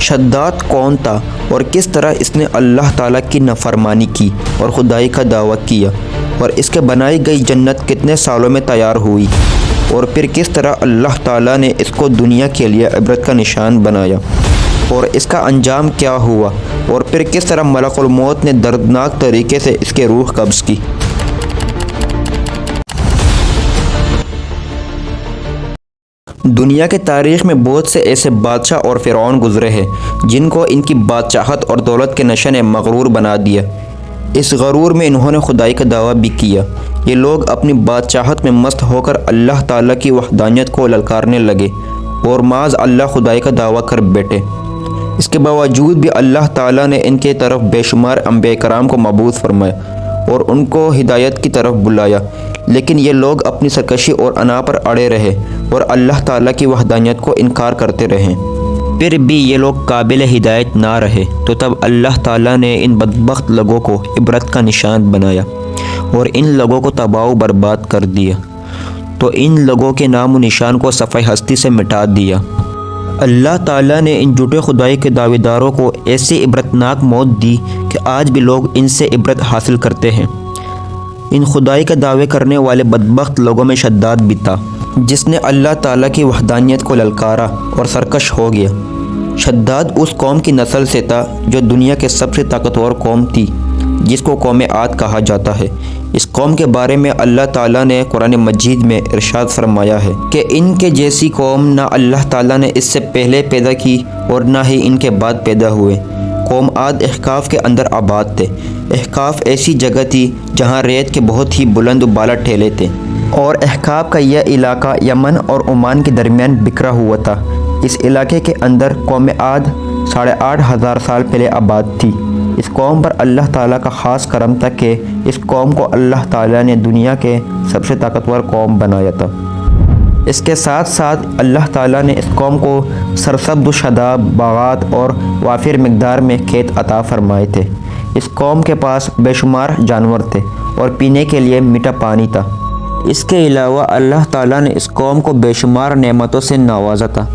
شداد کون تھا اور کس طرح اس نے اللہ تعالیٰ کی نافرمانی کی اور خدائی کا دعویٰ کیا، اور اس کے بنائی گئی جنت کتنے سالوں میں تیار ہوئی، اور پھر کس طرح اللہ تعالیٰ نے اس کو دنیا کے لیے عبرت کا نشان بنایا، اور اس کا انجام کیا ہوا، اور پھر کس طرح ملک الموت نے دردناک طریقے سے اس کے روح قبض کی۔ دنیا کے تاریخ میں بہت سے ایسے بادشاہ اور فرعون گزرے ہیں جن کو ان کی بادشاہت اور دولت کے نشے نے مغرور بنا دیا۔ اس غرور میں انہوں نے خدائی کا دعویٰ بھی کیا۔ یہ لوگ اپنی بادشاہت میں مست ہو کر اللہ تعالیٰ کی وحدانیت کو للکارنے لگے اور معاذ اللہ خدائی کا دعویٰ کر بیٹھے۔ اس کے باوجود بھی اللہ تعالیٰ نے ان کے طرف بے شمار انبیاء کرام کو مبعوث فرمایا اور ان کو ہدایت کی طرف بلایا، لیکن یہ لوگ اپنی سرکشی اور انا پر اڑے رہے اور اللہ تعالیٰ کی وحدانیت کو انکار کرتے رہے۔ پھر بھی یہ لوگ قابل ہدایت نہ رہے تو تب اللہ تعالیٰ نے ان بدبخت لوگوں کو عبرت کا نشان بنایا اور ان لوگوں کو تباہ و برباد کر دیا، تو ان لوگوں کے نام و نشان کو صفحہ ہستی سے مٹا دیا۔ اللہ تعالیٰ نے ان جھوٹے خدائی کے دعوے داروں کو ایسی عبرتناک موت دی کہ آج بھی لوگ ان سے عبرت حاصل کرتے ہیں۔ ان خدائی کا دعوے کرنے والے بدبخت لوگوں میں شداد بھی تھا، جس نے اللہ تعالیٰ کی وحدانیت کو للکارا اور سرکش ہو گیا۔ شداد اس قوم کی نسل سے تھا جو دنیا کے سب سے طاقتور قوم تھی، جس کو قوم عاد کہا جاتا ہے۔ اس قوم کے بارے میں اللہ تعالیٰ نے قرآن مجید میں ارشاد فرمایا ہے کہ ان کے جیسی قوم نہ اللہ تعالیٰ نے اس سے پہلے پیدا کی اور نہ ہی ان کے بعد پیدا ہوئے۔ قوم عاد احقاف کے اندر آباد تھے۔ احقاف ایسی جگہ تھی جہاں ریت کے بہت ہی بلند و بالا ٹھیلے تھے، اور احقاف کا یہ علاقہ یمن اور عمان کے درمیان بکھرا ہوا تھا۔ اس علاقے کے اندر قوم عاد 8,500 سال پہلے آباد تھی۔ اس قوم پر اللہ تعالیٰ کا خاص کرم تھا کہ اس قوم کو اللہ تعالیٰ نے دنیا کے سب سے طاقتور قوم بنایا تھا۔ اس کے ساتھ ساتھ اللہ تعالیٰ نے اس قوم کو سرسبز و شاداب باغات اور وافر مقدار میں کھیت عطا فرمائے تھے۔ اس قوم کے پاس بے شمار جانور تھے اور پینے کے لیے میٹھا پانی تھا۔ اس کے علاوہ اللہ تعالیٰ نے اس قوم کو بے شمار نعمتوں سے نوازا تھا۔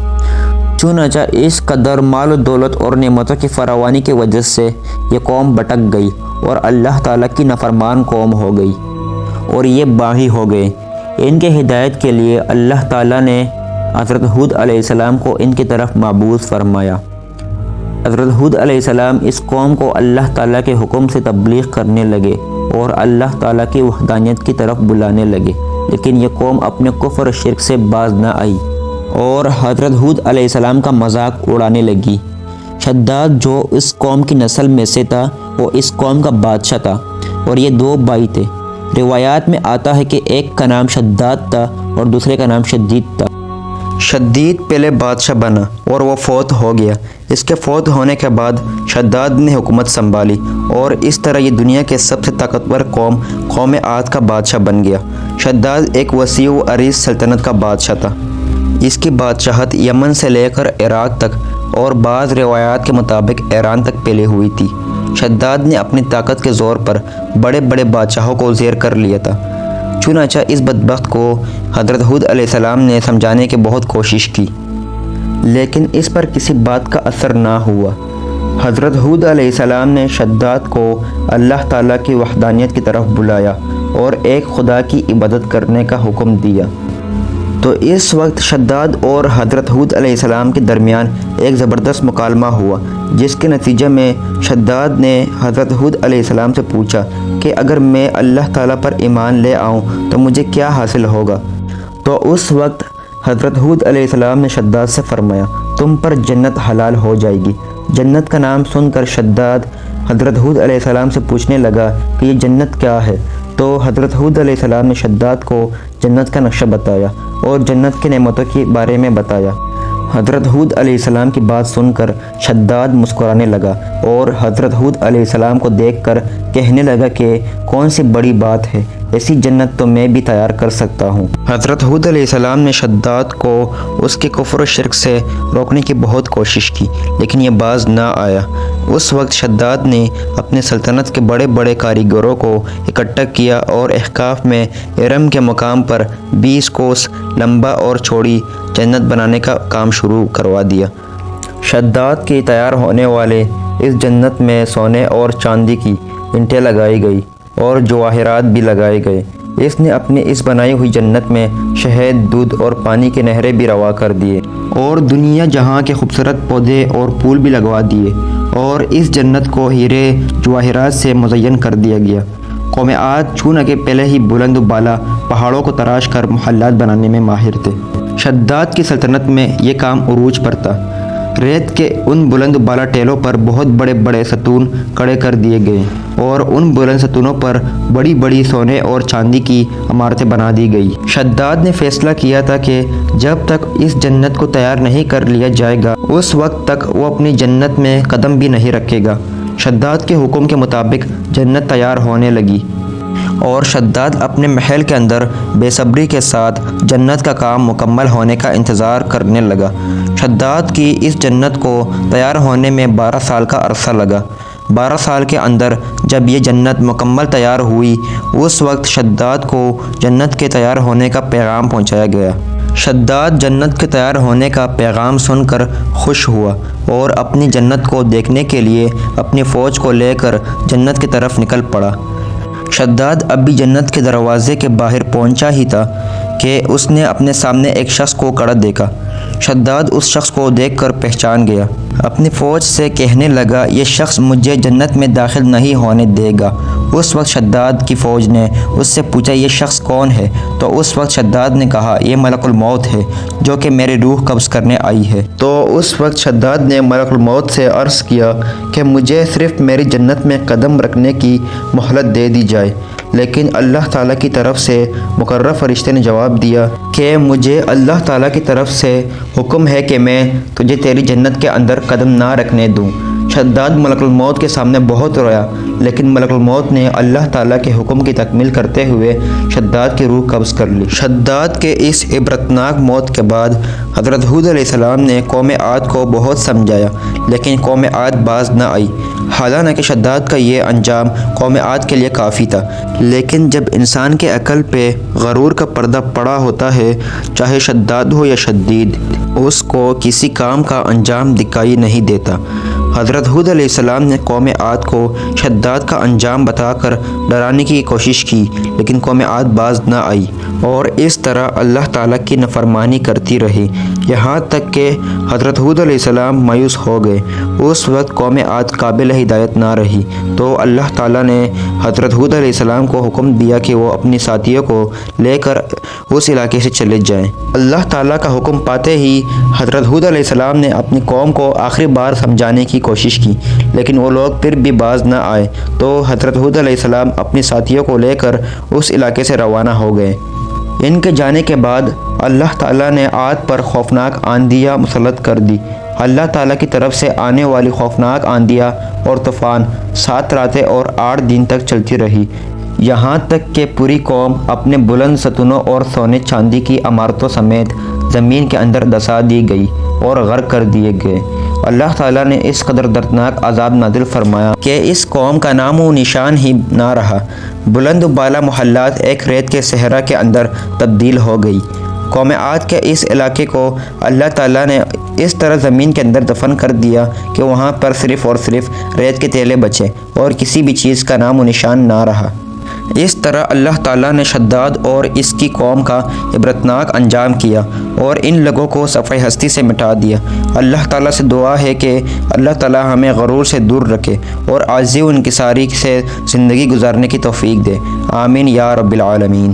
چنانچہ اس قدر مال و دولت اور نعمتوں کی فراوانی کی وجہ سے یہ قوم بھٹک گئی اور اللہ تعالیٰ کی نافرمان قوم ہو گئی، اور یہ باغی ہو گئے۔ ان کے ہدایت کے لیے اللہ تعالیٰ نے حضرت ہود علیہ السلام کو ان کی طرف مبعوث فرمایا۔ حضرت ہود علیہ السلام اس قوم کو اللہ تعالیٰ کے حکم سے تبلیغ کرنے لگے اور اللہ تعالیٰ کی وحدانیت کی طرف بلانے لگے، لیکن یہ قوم اپنے کفر و شرک سے باز نہ آئی اور حضرت ہود علیہ السلام کا مذاق اڑانے لگی۔ شداد جو اس قوم کی نسل میں سے تھا وہ اس قوم کا بادشاہ تھا، اور یہ 2 بھائی تھے۔ روایات میں آتا ہے کہ ایک کا نام شداد تھا اور دوسرے کا نام شدید تھا۔ شدید پہلے بادشاہ بنا اور وہ فوت ہو گیا۔ اس کے فوت ہونے کے بعد شداد نے حکومت سنبھالی، اور اس طرح یہ دنیا کے سب سے طاقتور قوم عاد کا بادشاہ بن گیا۔ شداد ایک وسیع و عریض سلطنت کا بادشاہ تھا۔ اس کی بادشاہت یمن سے لے کر عراق تک اور بعض روایات کے مطابق ایران تک پھیلی ہوئی تھی۔ شداد نے اپنی طاقت کے زور پر بڑے بڑے بادشاہوں کو زیر کر لیا تھا۔ چنانچہ اس بدبخت کو حضرت ہود علیہ السلام نے سمجھانے کی بہت کوشش کی، لیکن اس پر کسی بات کا اثر نہ ہوا۔ حضرت ہود علیہ السلام نے شداد کو اللہ تعالیٰ کی وحدانیت کی طرف بلایا اور ایک خدا کی عبادت کرنے کا حکم دیا۔ تو اس وقت شداد اور حضرت ہود علیہ السلام کے درمیان ایک زبردست مکالمہ ہوا، جس کے نتیجے میں شداد نے حضرت ہود علیہ السلام سے پوچھا کہ اگر میں اللہ تعالیٰ پر ایمان لے آؤں تو مجھے کیا حاصل ہوگا؟ تو اس وقت حضرت ہود علیہ السلام نے شداد سے فرمایا، تم پر جنت حلال ہو جائے گی۔ جنت کا نام سن کر شداد حضرت ہود علیہ السلام سے پوچھنے لگا کہ یہ جنت کیا ہے؟ تو حضرت ہود علیہ السلام نے شداد کو جنت کا نقشہ بتایا اور جنت کے نعمتوں کے بارے میں بتایا۔ حضرت ہود علیہ السلام کی بات سن کر شداد مسکرانے لگا اور حضرت ہود علیہ السلام کو دیکھ کر کہنے لگا کہ کون سی بڑی بات ہے، ایسی جنت تو میں بھی تیار کر سکتا ہوں۔ حضرت ہود علیہ السلام نے شداد کو اس کے کفر و شرک سے روکنے کی بہت کوشش کی، لیکن یہ باز نہ آیا۔ اس وقت شداد نے اپنے سلطنت کے بڑے بڑے کاریگروں کو اکٹھا کیا اور احقاف میں ارم کے مقام پر 20 کوس لمبا اور چوڑی جنت بنانے کا کام شروع کروا دیا۔ شداد کی تیار ہونے والے اس جنت میں سونے اور چاندی کی اینٹیں لگائی گئی اور جواہرات بھی لگائے گئے۔ اس نے اپنی اس بنائی ہوئی جنت میں شہد، دودھ اور پانی کی نہریں بھی روا کر دیے اور دنیا جہاں کے خوبصورت پودے اور پھول بھی لگوا دیے، اور اس جنت کو ہیرے جواہرات سے مزین کر دیا گیا۔ قوم عاد چونکہ پہلے ہی بلند و بالا پہاڑوں کو تراش کر محلات بنانے میں ماہر تھے، شداد کی سلطنت میں یہ کام عروج پر تھا۔ ریت کے ان بلند و بالا ٹیلوں پر بہت بڑے بڑے ستون کھڑے کر دیے گئے اور ان بلند ستونوں پر بڑی بڑی سونے اور چاندی کی عمارتیں بنا دی گئی۔ شداد نے فیصلہ کیا تھا کہ جب تک اس جنت کو تیار نہیں کر لیا جائے گا اس وقت تک وہ اپنی جنت میں قدم بھی نہیں رکھے گا۔ شداد کے حکم کے مطابق جنت تیار ہونے لگی اور شداد اپنے محل کے اندر بے صبری کے ساتھ جنت کا کام مکمل ہونے کا انتظار کرنے لگا۔ شداد کی اس جنت کو تیار ہونے میں 12 سال کا عرصہ لگا۔ 12 سال کے اندر جب یہ جنت مکمل تیار ہوئی اس وقت شداد کو جنت کے تیار ہونے کا پیغام پہنچایا گیا۔ شداد جنت کے تیار ہونے کا پیغام سن کر خوش ہوا اور اپنی جنت کو دیکھنے کے لیے اپنی فوج کو لے کر جنت کی طرف نکل پڑا۔ شداد اب بھی جنت کے دروازے کے باہر پہنچا ہی تھا کہ اس نے اپنے سامنے ایک شخص کو کھڑا دیکھا۔ شداد اس شخص کو دیکھ کر پہچان گیا، اپنی فوج سے کہنے لگا یہ شخص مجھے جنت میں داخل نہیں ہونے دے گا۔ اس وقت شداد کی فوج نے اس سے پوچھا یہ شخص کون ہے؟ تو اس وقت شداد نے کہا یہ ملک الموت ہے جو کہ میری روح قبض کرنے آئی ہے۔ تو اس وقت شداد نے ملک الموت سے عرض کیا کہ مجھے صرف میری جنت میں قدم رکھنے کی مہلت دے دی جائے، لیکن اللہ تعالیٰ کی طرف سے مقرر فرشتے نے جواب دیا کہ مجھے اللہ تعالیٰ کی طرف سے حکم ہے کہ میں تجھے تیری جنت کے اندر قدم نہ رکھنے دوں۔ شداد ملک الموت کے سامنے بہت رویا، لیکن ملک الموت نے اللہ تعالیٰ کے حکم کی تکمیل کرتے ہوئے شداد کی روح قبض کر لی۔ شداد کے اس عبرتناک موت کے بعد حضرت ہود علیہ السلام نے قوم عاد کو بہت سمجھایا، لیکن قوم عاد باز نہ آئی۔ حالانکہ شداد کا یہ انجام قوم عاد کے لیے کافی تھا، لیکن جب انسان کے عقل پہ غرور کا پردہ پڑا ہوتا ہے، چاہے شداد ہو یا شدید، اس کو کسی کام کا انجام دکھائی نہیں دیتا۔ حضرت ہود علیہ السلام نے قوم عاد کو شداد کا انجام بتا کر ڈرانے کی کوشش کی، لیکن قوم عاد باز نہ آئی اور اس طرح اللہ تعالیٰ کی نافرمانی کرتی رہی، یہاں تک کہ حضرت ہود علیہ السلام مایوس ہو گئے۔ اس وقت قوم عاد قابل ہدایت نہ رہی، تو اللہ تعالیٰ نے حضرت ہود علیہ السلام کو حکم دیا کہ وہ اپنی ساتھیوں کو لے کر اس علاقے سے چلے جائیں۔ اللہ تعالیٰ کا حکم پاتے ہی حضرت ہود علیہ السلام نے اپنی قوم کو آخری بار سمجھانے کی کوشش کی، لیکن وہ لوگ پھر بھی باز نہ آئے، تو حضرت ہود علیہ السلام اپنی ساتھیوں کو لے کر اس علاقے سے روانہ ہو گئے۔ ان کے جانے کے بعد اللہ تعالیٰ نے عاد پر خوفناک آندھیاں مسلط کر دی۔ اللہ تعالیٰ کی طرف سے آنے والی خوفناک آندھیاں اور طوفان 7 راتیں اور 8 دن تک چلتی رہی، یہاں تک کہ پوری قوم اپنے بلند ستونوں اور سونے چاندی کی عمارتوں سمیت زمین کے اندر دسا دی گئی اور غرق کر دیے گئے۔ اللہ تعالیٰ نے اس قدر دردناک عذاب نازل فرمایا کہ اس قوم کا نام و نشان ہی نہ رہا۔ بلند و بالا محلات ایک ریت کے صحرا کے اندر تبدیل ہو گئی۔ قوم عاد کے اس علاقے کو اللہ تعالیٰ نے اس طرح زمین کے اندر دفن کر دیا کہ وہاں پر صرف اور صرف ریت کے تیلے بچے اور کسی بھی چیز کا نام و نشان نہ رہا۔ اس طرح اللہ تعالیٰ نے شداد اور اس کی قوم کا عبرتناک انجام کیا اور ان لوگوں کو صفحہ ہستی سے مٹا دیا۔ اللہ تعالیٰ سے دعا ہے کہ اللہ تعالیٰ ہمیں غرور سے دور رکھے اور عاجزی و انکساری سے زندگی گزارنے کی توفیق دے۔ آمین یا رب العالمین۔